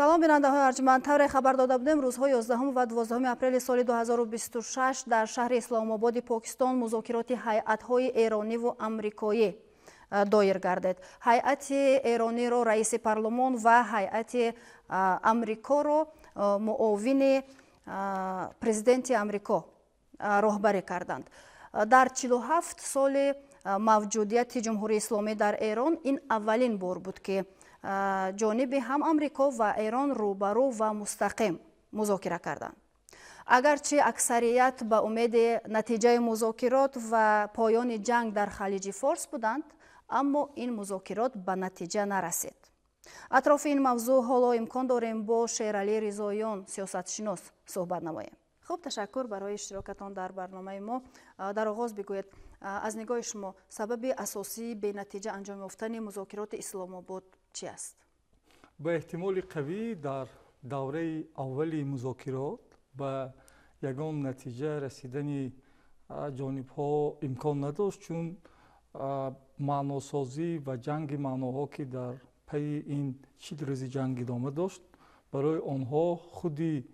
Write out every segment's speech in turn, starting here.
سلام بیننده‌های ارجمند. طور خبر داده بودیم روزهای 11 و 12 اپریل سال 2026 در شهر اسلام آباد پاکستان مذاکرات هیئت‌های ایرانی و آمریکایی دایر گردید. هیئت ایرانی را رئیس پارلمان و هیئت آمریکا را معاون پرزیدنت آمریکا راهبری کردند. در 47 سال موجودیت جمهوری اسلامی در ایران این اولین بار بود که جانب هم آمریکا و ایران روبرو و مستقیم مذاکره کردند. اگرچه اکثریت به امید نتیجه مذاکرات و پایان جنگ در خلیج فارس بودند، اما این مذاکرات به نتیجه نرسید. اطراف این موضوع حالا امکان داریم با شیرعلی رضاییان سیاستشناس صحبت نماییم. خب، تشکر برای اشتراکتان در برنامه ما. در آغاز بگویید از نگاه شما سبب اساسی به نتیجه انجام یافتن مذاکرات اسلام آباد چی است؟ با احتمال قوی در دوره اولی مذاکرات به یگان نتیجه رسیدن جانب ها امکان نداشت، چون معناسازی و جنگ معناها که در پی این 40 روز جنگ ادامه داشت، برای آنها خودی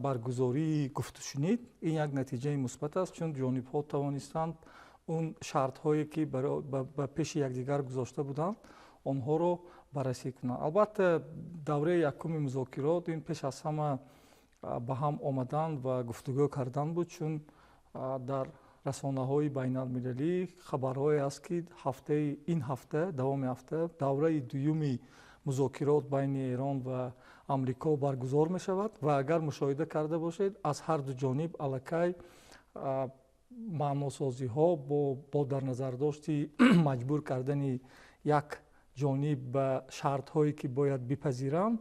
برگزاری گفت و شنید این یک نتیجه مثبت است، چون جانب ها توانستند اون شرط هایی که به پیش یکدیگر گذاشته بودند آنها را بررسی کنند. البته دوره یکم مذاکرات این پیش از همه به هم آمدن و گفتگو کردن بود، چون در رسانه های بین المللی خبرهایی است که این هفته دوام هفته دوره دوم مذاکرات بین ایران و آمریکا برگزار می شود و اگر مشاهده کرده باشید از هر دو جانب الکی معناسازی ها با در نظر داشتی مجبور کردن یک جانب به شرط هایی که باید بپذیرند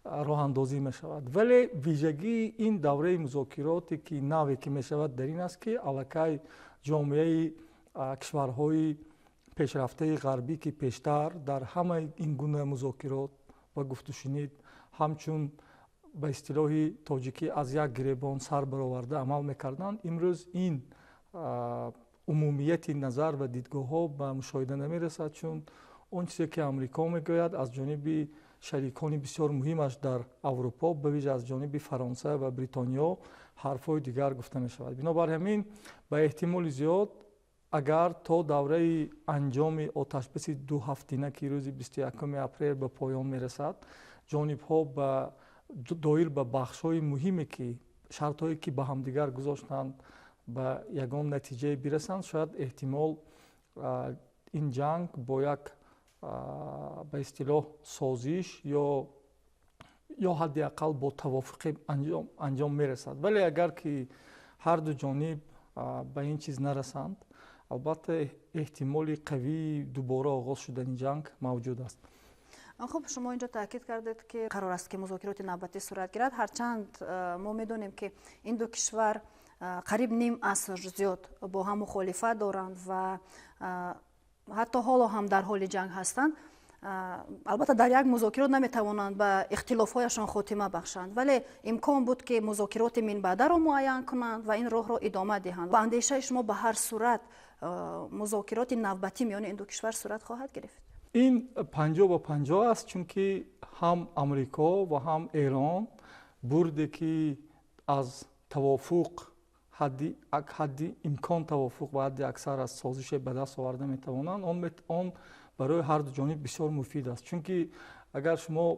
راه اندازی می شود. ولی ویژگی این دوره مذاکراتی که نوی که می شود در این است که الکی جامعه کشورهای پیشرفته غربی که پیشتر در همه این گونه مذاکرات و گفت و شنید همچون به اصطلاح تاجیکی از یک گریبان سر برآورده عمل میکردند، امروز این عمومیت نظر و دیدگاه ها به مشاهده نمیرسد، چون اون چیزی که امریکا میگوید از جانب شریکان بسیار مهمش در اروپا به ویژه از جانب فرانسه و بریتانیا حرفای دیگر گفته می شود. بنابر همین به احتمال زیاد اگر تا دوره انجام آتشبس 2 هفتگینه که روز 21 اپریل به پایان میرسد، جانب ها به دایر به بخش های مهمی که شرط هایی که به همدیگر گذاشتند به یگان نتیجه برسند، شاید احتمال این جنگ با یک به اصطلاح سازش یا حداقل با توافق انجام میرسد. ولی اگر که هر دو جانب به این چیز نرسند، البته احتمال قوی دوباره آغاز شدن جنگ موجود است. خب، شما اینجا تاکید کردید که قرار است که مذاکرات نوبتی صورت گیرد، هرچند ما میدونیم که این دو کشور قریب نیم عصر زیاد با هم مخالفت دارند و حتی حالا هم در حال جنگ هستند. البته در یک مذاکرات نمیتوانند به اختلاف‌هایشان خاتمه بخشند، ولی امکان بود که مذاکرات من بعد را معین کنند و این راه را ادامه دهند. و اندیشه شما به هر صورت مذاکرات نوبتی میان این دو کشور صورت خواهد گرفت؟ این 50-50 است، چون که هم امریکا و هم ایران برده که از توافق حدی امکان توافق و حدی اکثر از سازش به دست آورده میتوانند. آن برای هر دو جانب بسیار مفید است، چون که اگر شما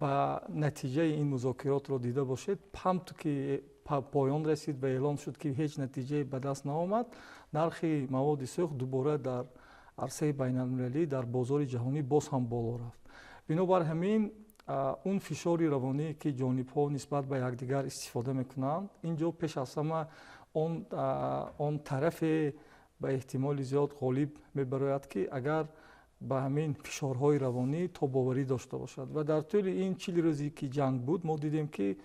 به نتیجه این مذاکرات را دیده باشید، همطور که پایان رسید و اعلان شد که هیچ نتیجه به دست نآمد، نرخ مواد سوخت دوباره در عرصه بین المللی در بازار جهانی باز هم بالا رفت. بنابر همین اون فشار روانی که جانب ها نسبت به یکدیگر استفاده میکنند، اینجا پیش از همه آن طرف به احتمال زیاد غالب میبراید که اگر به همین فشارهای روانی تاب‌آوری داشته باشد. و در طول این 40 روزی که جنگ بود ما دیدیم که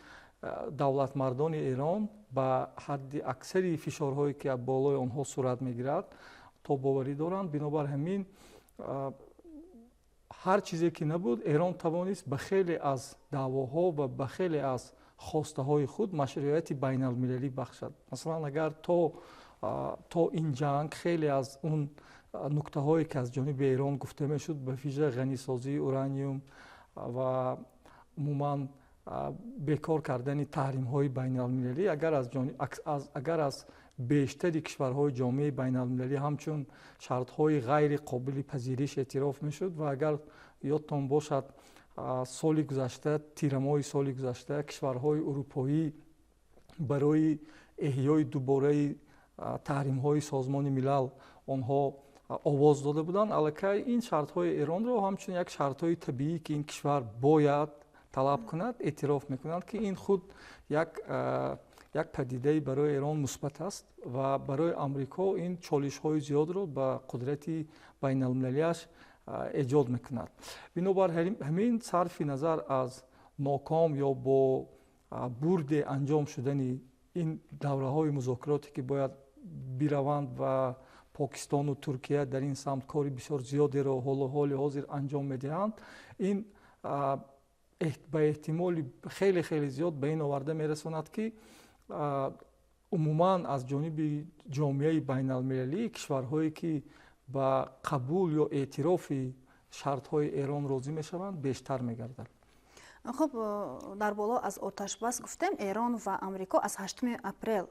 دولت مردان ایران به حد اکثری فشارهایی که بالای آنها صورت میگیرد تاب‌آوری دارند. بنابر همین هر چیزی که نبود، ایران توانست به خیلی از دعواها و به خیلی از خواسته های خود مشروعیت بین المللی بخشد. مثلا اگر تا این جنگ خیلی از اون نکته هایی که از جانب ایران گفته می شد، به ویژه غنی سازی اورانیوم و умуман бекор кардани таҳримҳои байналмилалӣ агар аз бештари кишварҳои ҷомеаи байналмилалӣ ҳамчун шартҳои ғайри қобили пазириш эътироф мешуд ва агар ёдтон бошад соли гузашта тирамоҳи соли гузашта кишварҳои урупоӣ барои эҳёи дубораи таҳримҳои созмони милал онҳо овоз дода буданд. Аллакай ин шартҳои Эронро ҳамчун як шартҳои табиӣ ки ин кишвар бояд талаб кунад эътироф мекунанд, ки ин худ як падидаи барои Эрон мусбат аст ва барои Амрико ин чолишҳои зиёдро ба қудрати байналмилалиаш эҷод мекунад. Бинобар ҳамин сарфи назар аз ноком ё бо бурде анҷом шудани ин давраҳои музокироте ки бояд бираванд ва Покистону Туркия дар ин самт кори бисёр зиёдеро ҳоли ҳозир анҷом медиҳанд, ин ба эҳтимоли хеле зиёд ба ин оварда мерасонад ки умуман аз ҷониби ҷомеаи байналмилалӣ кишварҳое ки ба қабул ё эътирофи шартҳои Эрон розӣ мешаванд бештар мегардад. خب در بالا از آتشبس گفتیم ایران و امریکا از 8 اپریل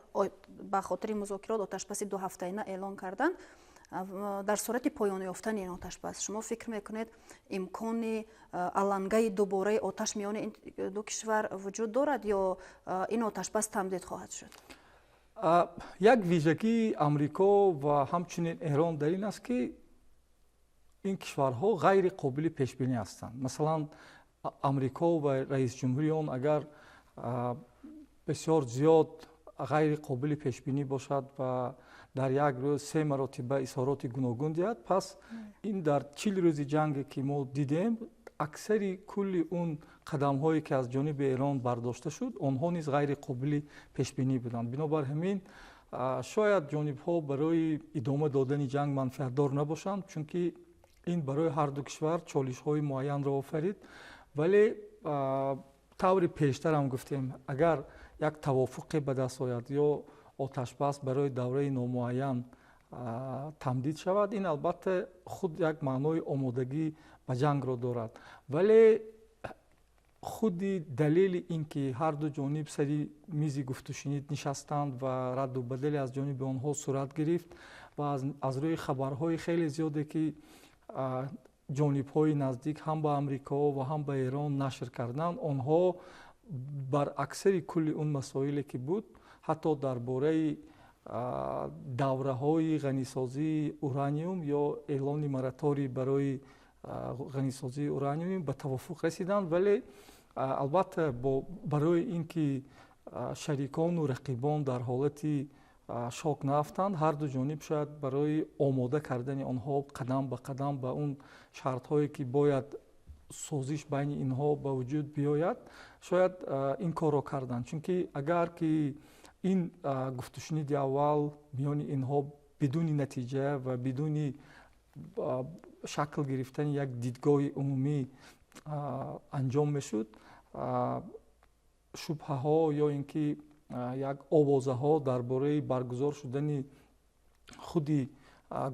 به خاطر مذاکرات آتشبس 2 هفته‌ای اعلان کردند. در صورت پایان یافتن این آتشبس شما فکر میکنید امکان علنگی دوباره آتش میان این دو کشور وجود دارد یا این آتشبس تمدید خواهد شد؟ یک ویژگی امریکا و همچنین ایران در این است که این کشورها غیر قابل پیش بینی هستند. مثلا امریکا و رئیس جمهوری آن اگر بسیار زیاد غیر قابل پیش بینی باشد و در یک روز 3 مرتبه اظهارات گوناگون دهد، پس این در 40 روز جنگ که ما دیدیم اکثری کل اون قدم هایی که از جانب ایران برداشته شد آنها نیز غیر قابل پیش بینی بودند. بنابر همین شاید جانب ها برای ادامه دادن جنگ منفعت دار نباشند، چون که این برای هر دو کشور چالش های معین را آفرید. ولی طور پیشتر هم گفتیم اگر یک توافق به دست آید یا آتشبس برای دوره نامعین تمدید شود، این البته خود یک معنای آمادگی به جنگ را دارد. ولی خود دلیل اینکه هر دو جانب سری میز گفت و شنید نشستند و رد و بدل از جانب آنها صورت گرفت و از روی خبرهای خیلی زیاده که جانب‌های نزدیک هم به امریکا و هم به ایران نشر کردند، آنها بر اکثر کل اون مسائلی که بود حتی درباره دوره‌های غنیسازی اورانیوم یا اعلان مراتوری برای غنیسازی اورانیوم به توافق رسیدند. ولی البته برای اینکه شریکان و رقیبان در حالت شاک نافتند، هر دو جانب شاید برای آماده کردن آنها قدم به قدم به اون شرط‌هایی که باید سازش بین اینها به وجود بیاید شاید این کار را کردند. چون که اگر که این گفت و شنید اول میان اینها بدون نتیجه و بدون شکل گرفتن یک دیدگاه عمومی انجام میشد، شبهه ها یا اینکه یک آوازه ها درباره برگزار شدن خودی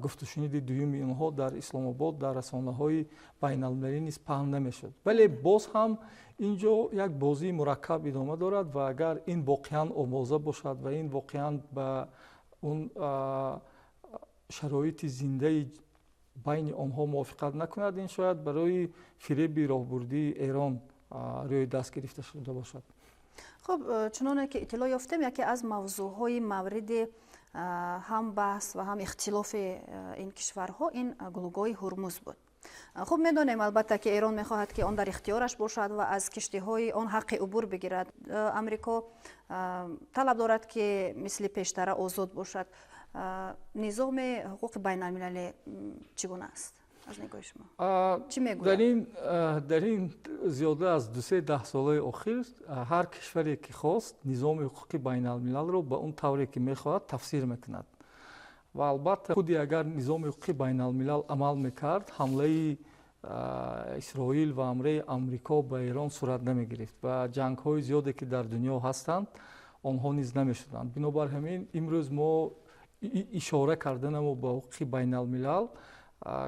گفت و شنید دوم اینها در اسلام آباد در رسانه های بین المللی نیز پهن نمیشد. ولی باز هم اینجا یک بازی مرکب ادامه دارد و اگر این واقعا آوازه باشد و این واقعا به اون شرایط زنده بین آنها موافقت نکند، این شاید برای فریب راهبردی ایران روی دست گرفته شده باشد. خب چنانه که اطلاع یافتیم یکی از موضوعهای مورد هم بحث و هم اختلاف این کشورها این گلوگاه هرمز بود. خب میدانیم البته که ایران میخواهد که آن در اختیارش باشد و از کشتیهای آن حق عبور بگیرد. امریکا طلب دارد که مثل پیشتر آزاد باشد. نظام حقوق بین المللی چگونه است از نگاه شما؟ چی میگوید؟ در این زیاده از 2-3 ساله اخیر هر کشوری که خواست نظام حقوق بین الملل رو به اون طوری که میخواهد تفسیر میکند و البته خودی اگر نظام حقوق بین الملل عمل میکرد حمله اسرائیل و حمله امریکا به ایران صورت نمیگرفت و جنگ های زیادی که در دنیا هستند آنها نیز نمیشدند. بنابر همین امروز ما اشاره کردن ما به حقوق بین الملل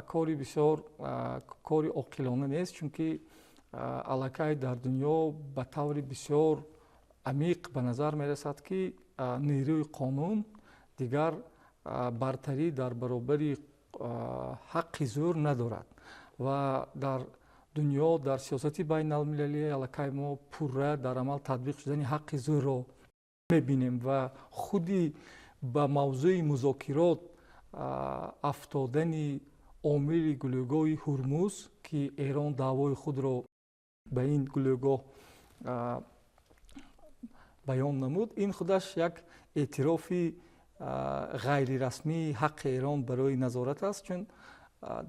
کاری بسیار کاری عاقلانه نیست، چون که аллакай дар дунё ба таври бисёр амиқ ба назар мерасад ки нерӯи қонун дигар бартарӣ дар баробари ҳаққи зӯр надорад ва дар дунё дар сиёсати байналмилалӣ аллакай мо пурра дар амал татбиқ шудани ҳаққи зӯрро мебинем ва худи ба мавзӯи музокирот афтодани омили гулӯгоҳи Ҳурмуз ки Эрон даъвои худро ба ин гулӯгоҳ баён намуд, ин худаш як эътирофи ғайрирасмии ҳаққи Эрон барои назорат аст, чун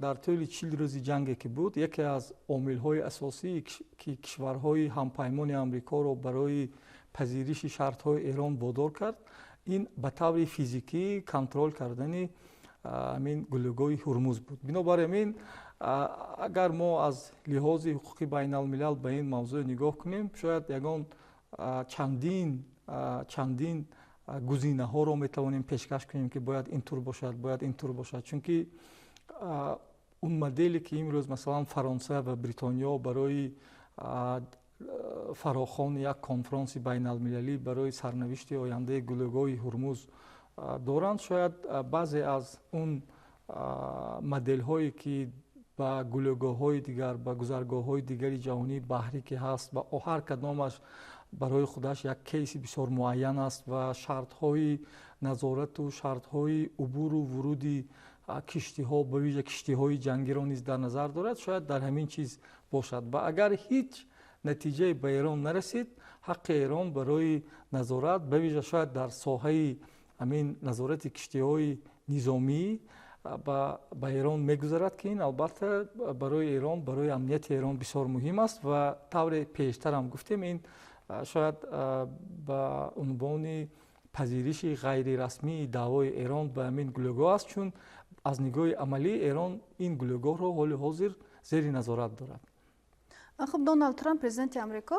дар тӯли 40 рӯзи ҷанге ки буд, яке аз омилҳои асосӣ ки кишварҳои ҳампаймони Амрикоро барои пазириши шартҳои Эрон водор кард, ин ба таври физикӣ контрол кардани амин гулӯгоҳи Ҳурмуз буд. Бинобар амин агар мо аз лиҳози ҳуқуқи байналмилал ба ин мавзӯъ нигоҳ кунем, шояд ягон чандин гузинаҳоро метавонем пешкаш кунем ки бояд ин тур бошад, бояд ин тур бошад, чунки он моделе ки имрӯз масалан Фаронса ва Бритониё барои фарохони як конфронси байналмилалӣ барои сарнавишти ояндаи гулӯгоҳи Ҳурмуз доранд, шояд баъзе аз он моделҳое ки ба гулӯгоҳҳои дигар, ба гузаргоҳҳои дигари ҷаҳонии баҳрӣ ки ҳаст ва ҳар кадомаш барои худаш як кейси бисёр муайян аст ва шартҳои назорату шартҳои убуру вуруди киштиҳо ба виҷа киштиҳои ҷангиро низ дар назар дорад, шояд дар ҳамин чиз бошад. Ва агар ҳеҷ натиҷае ба Эрон нарасид, ҳаққи Эрон барои назорат ба виҷа шояд дар соҳаи амин назорати киштиҳои низомӣ ба Эрон мегузарад ки ин албатта барои Эрон, барои амнияти Эрон бисёр муҳим аст ва тавре пештарам гуфтем, ин шояд ба унвони пазириши ғайрирасмии даъвои Эрон ба амин гулӯгоҳ аст, чун аз нигоҳи амалӣ Эрон ин гулӯгоҳро ҳоли ҳозир зери назорат дорад. Хуб, Доналд Трамп, президенти Амрико,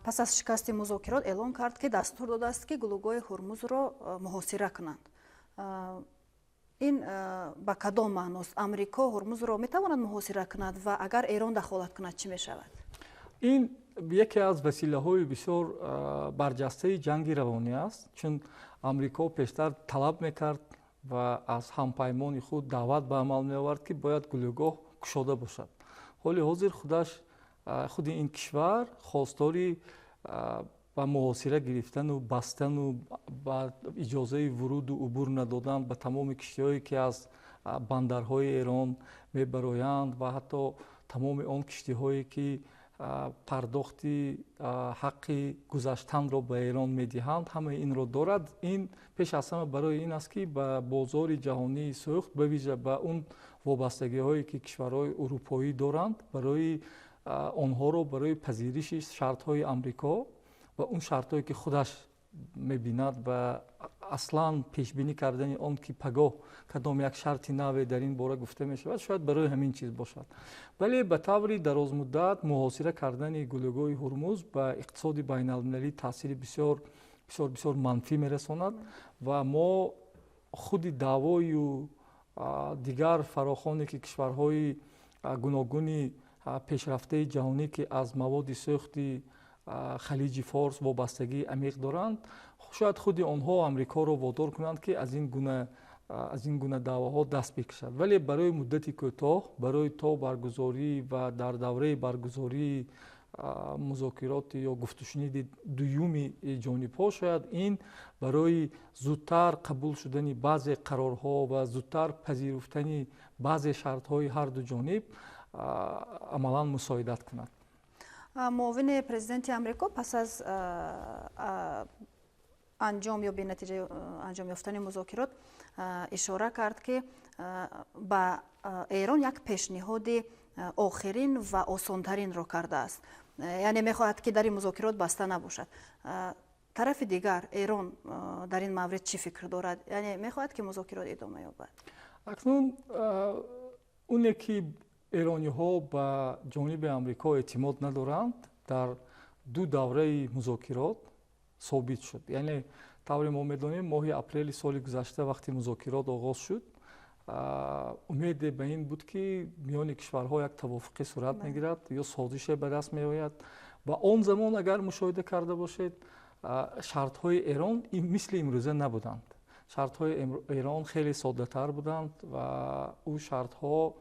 пас аз шикасти музокирот эълон кард ки дастур додааст ки гулӯгоҳи Ҳурмузро муҳосира кунанд. ин ба кадом маъност? Амрико Ҳурмузро метавонад муҳосира кунад ва агар Эрон дахолат кунад чӣ мешавад? ин яке аз василаҳои бисёр барҷастаи ҷанги равонӣ аст, чун Амрико пештар талаб мекард ва аз ҳампаймони худ даъват ба амал меовард ки бояд гулӯгоҳ кушода бошад. ҳоли ҳозир худи ин кишвар хостори ба муҳосира гирифтану бастану ба иҷозаи вуруду убур надодан ба тамоми киштиҳое ки аз бандарҳои Эрон мебароянд ва ҳатто тамоми он киштиҳое ки пардохти ҳаққи гузаштанро ба Эрон медиҳанд, ҳамаи инро дорад. Ин пеш аз ҳама барои ин аст ки ба бозори ҷаҳонии сӯхт ба виҷа ба он вобастагиҳое ки кишварҳои урупоӣ доранд, барои онҳоро барои пазириши шартҳои Амрико ва он шартҳое ки худаш мебинад ва аслан пешбинӣ кардани он ки пагоҳ кадом як шарти наве дар ин бора гуфта мешавад, шояд барои ҳамин чиз бошад. Вале ба таври дарозмуддат муҳосира кардани гулӯгоҳи Ҳурмуз ба иқтисоди байналмилалӣ таъсири бисёр манфӣ мерасонад ва мо худи даъвою дигар фарохоне ки кишварҳои гуногуни пешрафтаи ҷаҳонӣ ки аз маводи сӯхти халиҷи Форс вобастагии амиқ доранд, шояд худи онҳо Амрикоро водор кунанд ки аз ин гуна даъвоҳо даст бикашад. Вале барои муддати кӯтоҳ, барои то баргузорӣ ва дар давраи баргузории музокироти ё гуфтушуниди дуюми ҷонибҳо, шояд ин барои зудтар қабул шудани баъзе қарорҳо ва зудтар пазируфтани баъзе шартҳои ҳарду ҷониб амалан мусоидат кунад. муовини президенти Амрико пас аз анҷом ё бенатиҷаи анҷом ёфтани музокирот ишора кард ки ба Эрон як пешниҳоди охирин ва осонтаринро кардааст. Яъне мехоҳад ки дар ин музокирот баста набошад. тарафи дигар Эрон дар ин маврид чӣ фикр дорад? Яъне мехоҳад ки музокирот идома ёбад? Акнун оне ки эрониҳо ба ҷониби Амрико эътимод надоранд, дар ду давраи музокирот собит шуд. Яъне тавре мо медонем, моҳи апрели соли гузашта вақти музокирот оғоз шуд, умеде ба ин буд ки миёни кишварҳо як тавофуқӣ сурат мегирад ё созише ба даст меояд ва он замон агар мушоҳида карда бошед шартҳои Эрон мисли имрӯза набуданд. Шартҳои Эрон хеле соддатар буданд ва ӯ шартҳо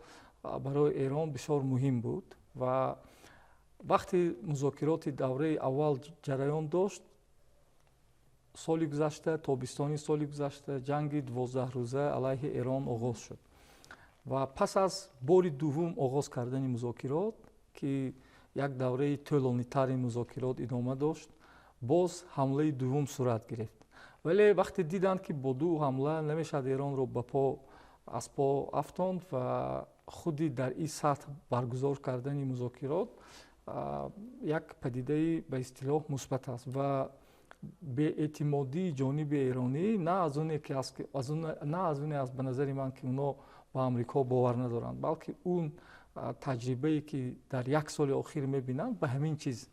барои Эрон бисёр муҳим буд ва вақти музокироти давраи аввал ҷараён дошт, соли гузашта, тобистони соли гузашта ҷанги 12-рӯза алайҳи Эрон оғоз шуд ва пас аз бори дуввум оғоз кардани музокирот ки як давраи тӯлонитари музокирот идома дошт, боз ҳамлаи дуввум сурат гирифт. Вале вақте диданд ки бо ду ҳамла намешавад Эронро аз по афтонд ва худи дар ин сатҳ баргузор кардани музокирот як падидаи ба истилоҳ мусбат аст ва беэътимодии ҷониби эронӣ на аз оне аст ба назари ман ки онҳо ба Амрико бовар надоранд, балки он таҷрибае ки дар як соли охир мебинанд ба ҳамин чиз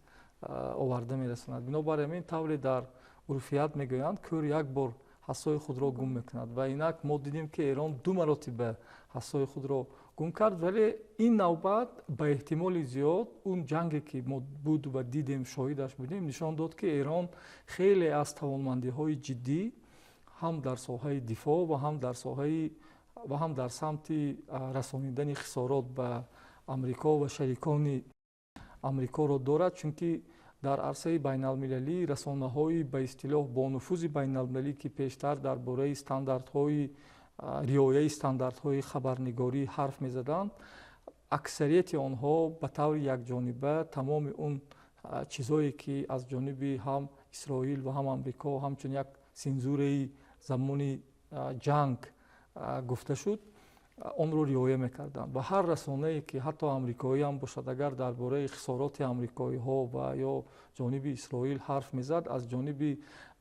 оварда мерасонад. Бинобар ҳамин тавре дар урфият мегӯянд кӯр як бор ҳассои худро гум мекунад ва инак мо дидем ки Эрон ду маротиба ҳассои худро гум кард, вале ин навбат ба эҳтимоли зиёд он ҷанге ки мо буд ва дидем, шоҳидаш будем, нишон дод ки Эрон хеле аз тавонмандиҳои ҷиддӣ ҳам дар соҳаи дифоъ ва ҳам дар самти расонидани хисорот ба Амрико ва шарикони Амрикоро дорад, чунки дар арсаи байналмилалӣ расонаҳои ба истилоҳ бо нуфузи байналмилалӣ ки пештар дар бораи риояи стандартҳои хабарнигорӣ ҳарф мезаданд, аксарияти онҳо ба таври якҷониба тамоми он чизҳое ки аз ҷониби ҳам Исроил ва ҳам Амрико ҳамчун як сензураи замони ҷанг гуфта шуд, онро риоя мекарданд ва ҳар расонае ки ҳатто амрикоӣ ҳам бошад, агар дар бораи хисороти амрикоиҳо ва ё ҷониби Исроил ҳарф мезад, аз ҷониби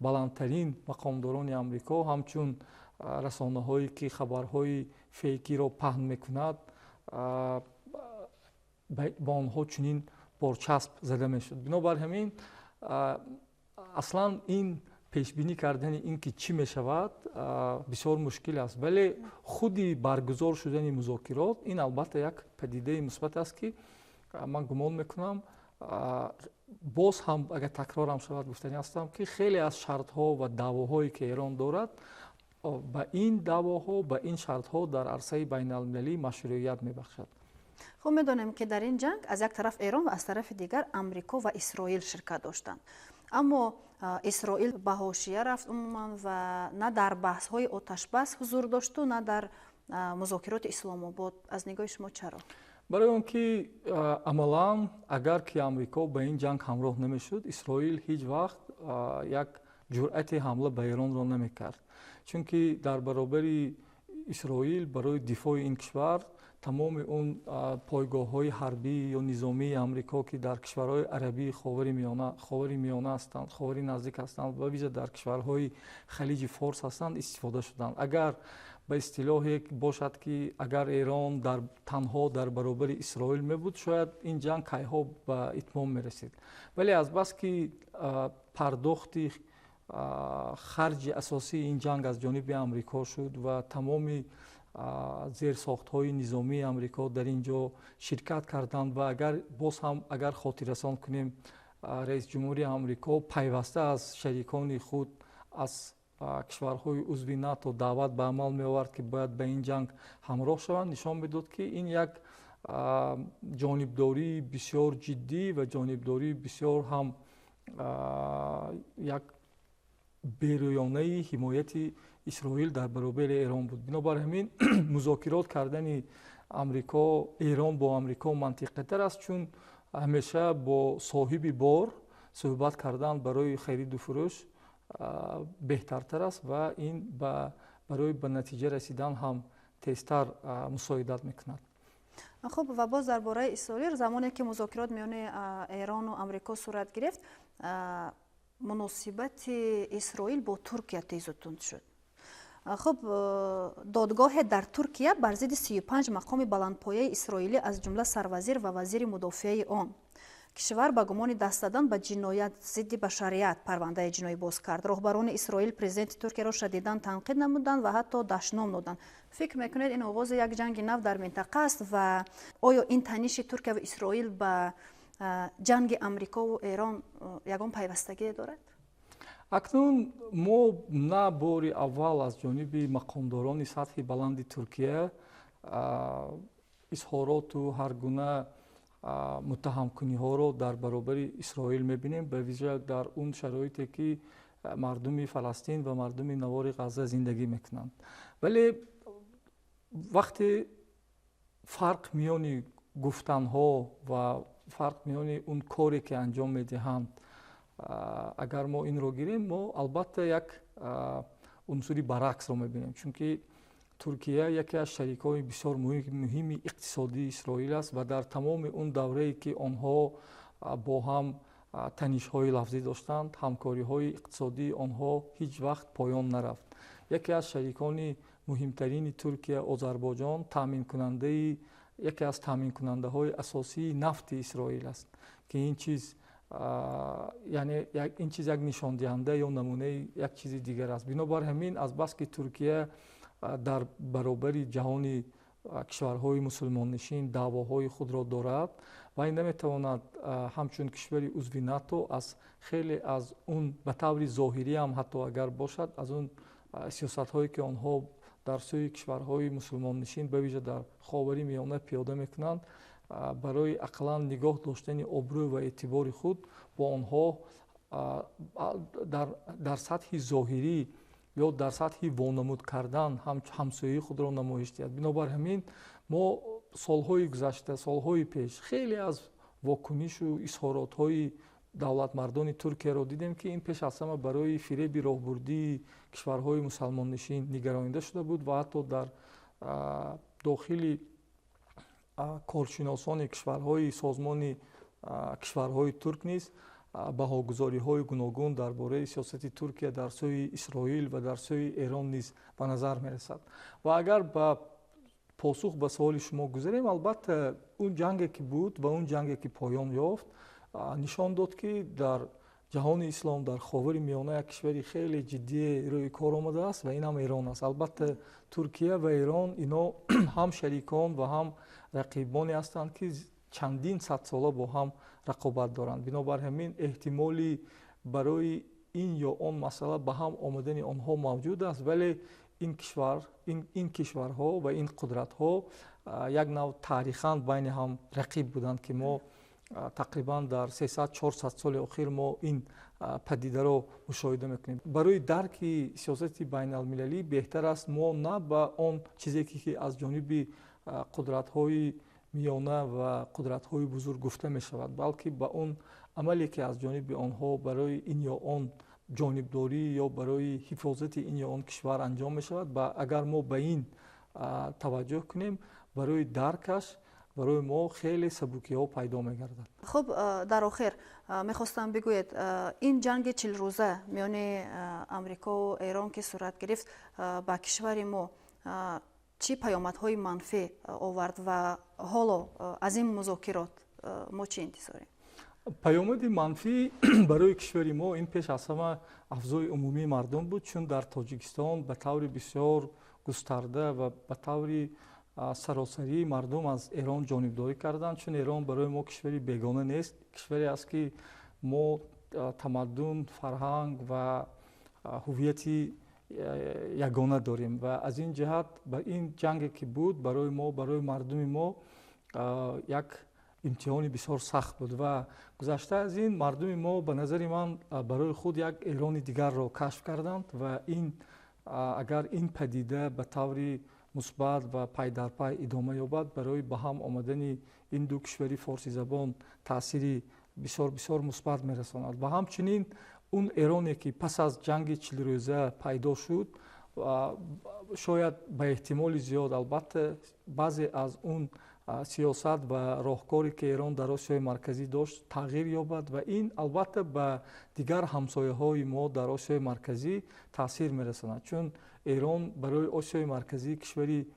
баландтарин мақомдорони Амрико ҳамчун расонаҳое ки хабарҳои фейкиро паҳн мекунад, ба онҳо чунин борчасп зада мешуд. Бинобар ҳамин аслан ин пешбинӣ кардани ин ки чӣ мешавад бисёр мушкил аст, вале худи баргузор шудани музокирот ин албатта як падидаи мусбат аст ки ман гумон мекунам боз ҳам агар такрорам шавад гуфтани ҳастам ки хеле аз шартҳо ва даъвоҳое ки Эрон дорад, ба ин даъвоҳо, ба ин шартҳо дар арсаи байналмилалӣ машрӯият мебахшад. хуб медонем ки дар ин ҷанг аз як тараф Эрон ва аз тарафи дигар Амрико ва Исроил ширкат доштанд. Аммо Исроил ба ҳошия рафт умуман ва на дар баҳсҳои оташбас ҳузур дошту, на дар музокироти Исломобод. Аз нигоҳи шумо чаро? барои он ки амалан агар ки Амрико ба ин ҷанг ҳамроҳ намешуд, Исроил ҳеҷ вақт як ҷуръати ҳамла ба Эронро намекард, чунки дар баробари Исроил барои дифои ин кишвар тамоми он пойгоҳҳои ҳарбӣ ё низомии Амрико ки дар кишварҳои арабии ховари миёна ҳастанд, ховари наздик ҳастанд ва виже дар кишварҳои халиҷи Форс ҳастанд, истифода шуданд. Агар ба истилоҳе бошад ки агар Эрон танҳо дар баробари Исроил мебуд, шояд ин ҷанг кайҳо ба итмом мерасид. Вале азбас ки пардохти харҷи асосии ин ҷанг аз ҷониби Амрико шуд ва тамоми зерсохтҳои низомии Амрико дар ин ҷо ширкат карданд ва боз ҳам агар хотиррасон кунем, раисҷумҳури Амрико пайваста аз шарикони худ аз кишварҳои узви НАТО даъват ба амал меовард ки бояд ба ин ҷанг ҳамроҳ шаванд, нишон медод ки ин як ҷонибдории бисёр ҷиддӣ ва ҷонибдории бисёр ҳам як берӯёнаи ҳимояти Исроил дар баробари Эрон буд. Бинобар ҳамин музокирот кардани Эрон бо Амрико мантиқитар аст, чун ҳамеша бо соҳиби бор суҳбат кардан барои хариду фурӯш беҳтартар аст ва ин барои ба натиҷа расидан ҳам тезтар мусоидат мекунад. хуб, ва боз дар бораи Исроил, замоне ки музокирот миёни Эрону Амрико сурат гирифт, муносибати Исроил бо Туркия тезу тунд шуд. хуб, додгоҳе дар Туркия бар зидди 35 мақоми баландпояи исроилӣ аз ҷумла сарвазир ва вазири мудофиаи он кишвар ба гумони даст задан ба ҷиноят зидди башарият парвандаи ҷиноӣ боз кард. роҳбарони исроил президенти туркияро шадидан танқид намуданд ва ҳатто дашном доданд. фикр мекунед ин оғози як ҷанги нав дар минтақа аст ва оё ин таниши туркия ва исроил ба ҷанги амрикову эрон ягон пайвастагие дорад? акнун мо на бори аввал аз ҷониби мақомдорони сатҳи баланди туркия изҳороту ҳар гуна муттаҳамкуниҳоро дар баробари исроил мебинем, ба виҷа дар он шароите ки мардуми фаластин ва мардуми навори ғаза зиндагӣ мекунанд. вале вақте фарқ миёни гуфтанҳо ва фарқ миёни он коре ки анҷом медиҳанд, агар мо инро гирем, мо албатта як унсури баръаксро мебинем, чунки туркия яке аз шарикҳои бисёр муҳими иқтисодии исроил аст ва дар тамоми он даврае ки онҳо бо ҳам танишҳои лафзӣ доштанд, ҳамкориҳои иқтисодии онҳо ҳеҷ вақт поён нарафт. яке аз шарикони муҳимтарини туркия, озарбойҷон, яке аз таъминкунандаҳои асосии нафти исроил аст, ки ин чиз як нишондиҳанда ё намунаи як чизи дигар аст. бинобар ҳамин азбаски туркия дар баробари ҷаҳони кишварҳои мусулмоннишин даъвоҳои худро дорад, вай наметавонад ҳамчун кишвари узви нато аз хеле аз он ба таври зоҳирӣ ҳам ҳатто агар бошад, аз он сиёсатҳое ки онҳо дар сӯи кишварҳои мусулмоннишин ба виҷа дар ховари миёна пиёда мекунанд, барои ақаллан нигоҳ доштани обрӯ ва эътибори худ бо онҳо дар сатҳи зоҳирӣ ё дар сатҳи вонамуд кардан ҳамсояи худро намоиш диҳад. бинобар ҳамин мо солҳои гузашта, солҳои пеш хеле аз вокунишу изҳоротҳои давлатмардони туркияро дидем, ки ин пеш аз ҳама барои фиреби роҳбурдии кишварҳои мусалмоннишин нигаронида шуда буд ва ҳатто дар дохили коршиносони кишварҳои созмони кишварҳои турк низ баҳогузориҳои гуногун дар бораи сиёсати туркия дар сӯи исроил ва дар сӯи эрон низ ба назар мерасад. ва агар ба посух ба саволи шумо гузарем, албатта он ҷанге ки буд ва он ҷанге ки поён ёфт нишон дод, ки дар ҷаҳони ислом, дар ховари миёна як кишвари хеле ҷиддие рӯи кор омадааст ва ин ҳам эрон аст. албатта туркия ва эрон ино ҳам шарикон ва ҳам рақибоне ҳастанд, ки чандин садсола бо ҳам рақобат доранд. бинобар ҳамин эҳтимоли барои ин ё он масъала ба ҳам омадани онҳо мавҷуд аст, вале ин кишварҳо ва ин қудратҳо як нав таърихан байни ҳам рақиб буданд, ки мо тақрибан дар 300-400 соли охир мо ин падидаро мушоҳида мекунем. барои дарки сиёсати байналмилалӣ беҳтар аст мо на ба он чизе ки аз ҷониби қудратҳои миёна ва қудратҳои бузург гуфта мешавад, балки ба он амале ки аз ҷониби онҳо барои ин ё он ҷонибдорӣ ё барои ҳифозати ин ё он кишвар анҷом мешавад. агар мо ба ин таваҷҷӯҳ кунем, барои даркаш барои мо хеле сабукиҳо пайдо мегардад. хуб, дар охир мехостам бигӯед, ин ҷанги 40 рӯза миёни амрикову эрон ки сурат гирифт ба кишвари мо чӣ паёмадҳои манфӣ овард ва ҳоло аз ин музокирот мо чӣ интизорем? паёмади манфӣ барои кишвари мо ин пеш аз ҳама афзои умумии мардум буд, чун дар тоҷикистон ба таври бисёр густарда ва ба таври саросарӣ мардум аз эрон ҷонибдорӣ карданд, чун эрон барои мо кишвари бегона нест, кишваре аст ки мо тамаддун, фарҳанг ва ҳуввияти ягона дорем ва аз ин ҷиҳат ба ин ҷанге ки буд барои мо, барои мардуми мо як имтиҳони бисёр сахт буд ва гузашта аз ин мардуми мо ба назари ман барои худ як эрони дигарро кашф карданд ва ин агар ин падида ба таври мусбат ва пай дар пай идома ёбад, барои ба ҳам омадани ин ду кишвари форсизабон таъсири бисёр мусбат мерасонад. ва ҳамчунин он эроне ки пас аз ҷанги 40 рӯза пайдо шуд, шояд ба эҳтимоли зиёд албатта баъзе аз он сиёсат ва роҳкоре ки эрон дар осиёи марказӣ дошт тағйир ёбад ва ин албатта ба дигар ҳамсояҳои мо дар осиёи марказӣ таъсир мерасонад, чун эрон барои осиёи марказӣ кишвари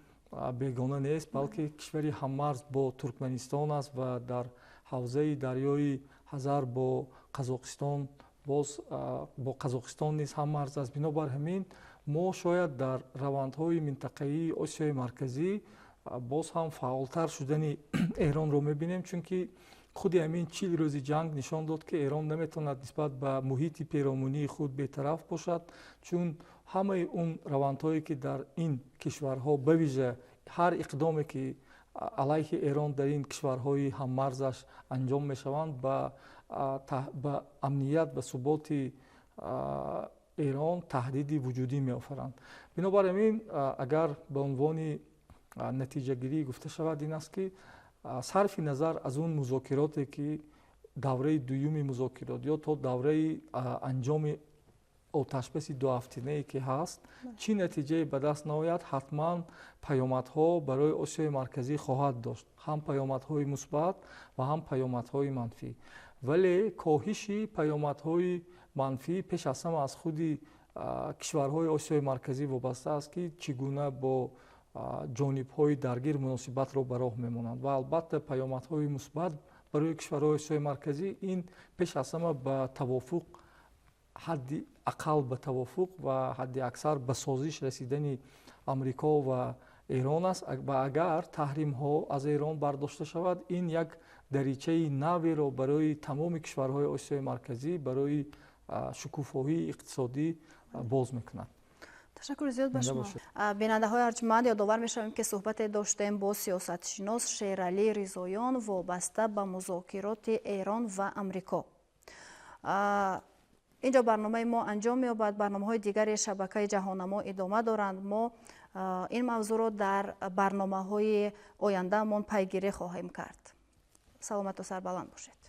бегона нест, балки кишвари ҳаммарз бо Туркманистон аст ва дар ҳавзаи дарёи ҳазар бо қазоқистон боз бо қазоқистон низ ҳам марз аст. Бинобар ҳамин мо шояд дар равандҳои минтақаии Осиёи марказӣ боз ҳам фаъолтар шудани Эронро мебинем, чунки худи ҳамин 40 рӯзи ҷанг нишон дод, ки Эрон наметавонад нисбат ба муҳити пиромунии худ бетараф бошад, чун ҳамаи он равандҳое ки дар ин кишварҳо бавижа ҳар иқдоме ки алайҳи Эрон дар ин кишварҳои ҳаммарзаш анҷом мешаванд ба амният, ба суботи Эрон таҳдиди вуҷудӣ меофаранд. Бинобар ҳамин агар ба унвони натиҷагирӣ гуфта шавад, ин аст ки сарфи назар аз он музокироте ки давраи дуюми музокирот ё то давраи анҷоми оташбаси дуҳафтинае ки ҳаст, чӣ натиҷае ба даст наояд, ҳатман паёмадҳо барои Осиёи марказӣ хоҳад дошт, ҳам паёмадҳои мусбат ва ҳам паёмадҳои манфӣ. Вале коҳиши паёмадҳои манфӣ пеш аз ҳама аз худи кишварҳои Осиёи марказӣ вобаста аст, ки чӣ гуна бо ҷонибҳои даргир муносибатро ба роҳ мемонанд. Ва албатта паёмадҳои мусбат барои кишварҳои Осиёи марказӣ ин пеш аз ҳама ба тавофуқ, ҳадди ақал ба тавофуқ ва ҳадди аксар ба созиш расидани Амрико ва Эрон аст. Ва агар таҳримҳо аз Эрон бардошта шавад, ин як даричаи наверо барои тамоми кишварҳои Осиёи марказӣ барои шукуфоҳии иқтисодӣ боз мекунад. ташаккури зиёд ба шумо. бинандаҳои арҷуманд, ёдовар мешавем ки суҳбате доштем бо сиёсатшинос Шералӣ Ризоён вобаста ба музокироти Эрон ва Амрико. инҷо барномаи мо анҷом меёбад. барномаҳои дигари шабакаи ҷаҳоннамо идома доранд. мо ин мавзӯъро дар барномаҳои ояндаамон пайгирӣ хоҳем кард. саломату сарбаланд бошед.